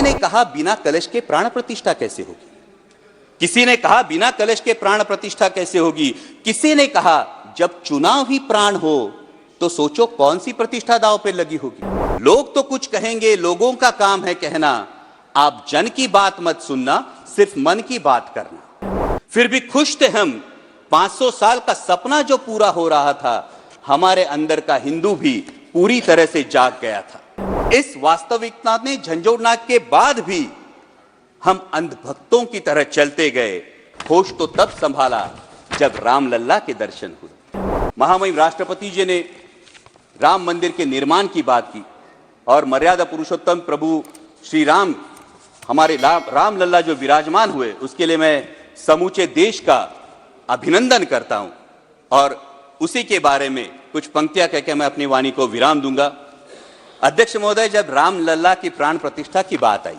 किसी ने कहा बिना कलश के प्राण प्रतिष्ठा कैसे होगी? किसी ने कहा बिना कलश के प्राण प्रतिष्ठा कैसे होगी? किसी ने कहा जब चुनाव ही प्राण हो तो सोचो कौन सी प्रतिष्ठा दांव पे लगी होगी। लोग तो कुछ कहेंगे, लोगों का काम है कहना, आप जन की बात मत सुनना, सिर्फ मन की बात करना। फिर भी खुश थे हम, 500 साल का सपना जो पूरा हो रहा था, हमारे अंदर का हिंदू भी पूरी तरह से जाग गया था। इस वास्तविकता ने झंझोड़ना के बाद भी हम अंधभक्तों की तरह चलते गए। होश तो तब संभाला जब रामलल्ला के दर्शन हुए। महामहिम राष्ट्रपति जी ने राम मंदिर के निर्माण की बात की और मर्यादा पुरुषोत्तम प्रभु श्री राम, हमारे रामलल्ला जो विराजमान हुए, उसके लिए मैं समूचे देश का अभिनंदन करता हूं और उसी के बारे में कुछ पंक्तियां कहकर मैं अपनी वाणी को विराम दूंगा। अध्यक्ष महोदय, जब रामलल्ला की प्राण प्रतिष्ठा की बात आई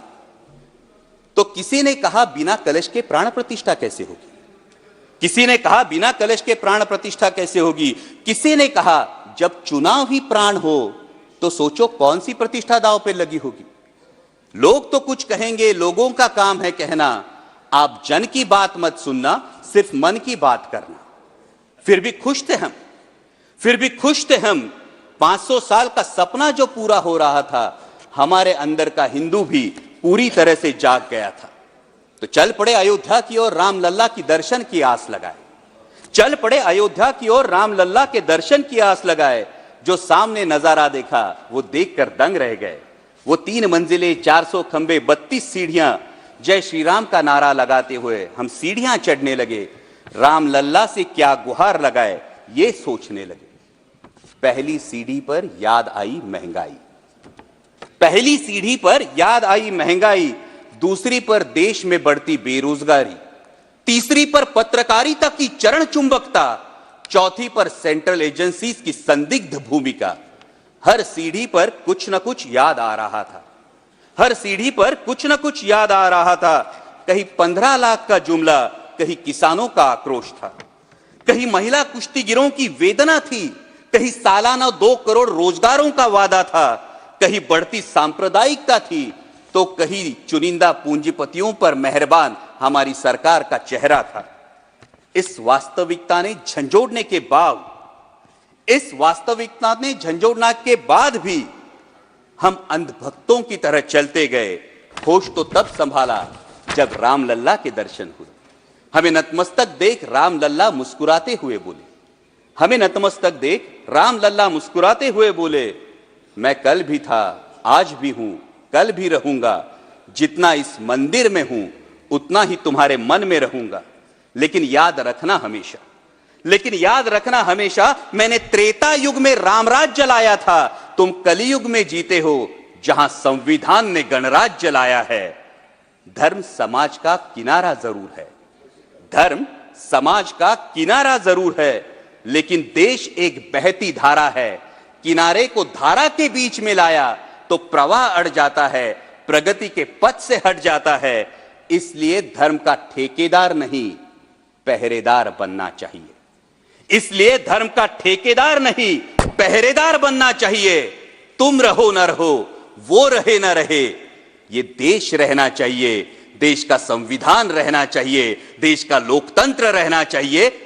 तो किसी ने कहा बिना कलश के प्राण प्रतिष्ठा कैसे होगी? किसी ने कहा बिना कलश के प्राण प्रतिष्ठा कैसे होगी? किसी ने कहा जब चुनाव ही प्राण हो तो सोचो कौन सी प्रतिष्ठा दांव पे लगी होगी। लोग तो कुछ कहेंगे, लोगों का काम है कहना, आप जन की बात मत सुनना, सिर्फ मन की बात करना। फिर भी खुश थे हम, 500 साल का सपना जो पूरा हो रहा था, हमारे अंदर का हिंदू भी पूरी तरह से जाग गया था। तो चल पड़े अयोध्या की ओर, रामलल्ला की दर्शन की आस लगाए। चल पड़े अयोध्या की ओर, रामलल्ला के दर्शन की आस लगाए। जो सामने नजारा देखा वो देखकर दंग रह गए। वो 3 मंजिलें, 400 खंबे, 32 सीढ़ियां, जय श्री राम का नारा लगाते हुए हम सीढ़ियां चढ़ने लगे। रामलल्ला से क्या गुहार लगाए ये सोचने लगे। पहली सीढ़ी पर याद आई महंगाई, पहली सीढ़ी पर याद आई महंगाई, दूसरी पर देश में बढ़ती बेरोजगारी, तीसरी पर पत्रकारिता की चरण चुंबकता, चौथी पर सेंट्रल एजेंसीज की संदिग्ध भूमिका। हर सीढ़ी पर कुछ न कुछ याद आ रहा था, हर सीढ़ी पर कुछ न कुछ याद आ रहा था। कहीं 15 लाख का जुमला, कहीं किसानों का आक्रोश था, कहीं महिला कुश्तीगिरों की वेदना थी, कहीं सालाना 2 करोड़ रोजगारों का वादा था, कहीं बढ़ती सांप्रदायिकता थी, तो कहीं चुनिंदा पूंजीपतियों पर मेहरबान हमारी सरकार का चेहरा था। इस वास्तविकता ने झंझोड़ने के बाद भी हम अंधभक्तों की तरह चलते गए। होश तो तब संभाला जब रामलल्ला के दर्शन हुए। हमें नतमस्तक देख रामलल्ला मुस्कुराते हुए बोले, हमें नतमस्तक देख रामलल्ला मुस्कुराते हुए बोले, मैं कल भी था, आज भी हूं, कल भी रहूंगा। जितना इस मंदिर में हूं उतना ही तुम्हारे मन में रहूंगा। लेकिन याद रखना हमेशा मैंने त्रेता युग में रामराज जलाया था, तुम कलियुग में जीते हो जहां संविधान ने गणराज जलाया है। धर्म समाज का किनारा जरूर है, लेकिन देश एक बहती धारा है। किनारे को धारा के बीच में लाया तो प्रवाह अड़ जाता है, प्रगति के पथ से हट जाता है। इसलिए धर्म का ठेकेदार नहीं, पहरेदार बनना चाहिए। तुम रहो न रहो, वो रहे न रहे, ये देश रहना चाहिए, देश का संविधान रहना चाहिए, देश का लोकतंत्र रहना चाहिए।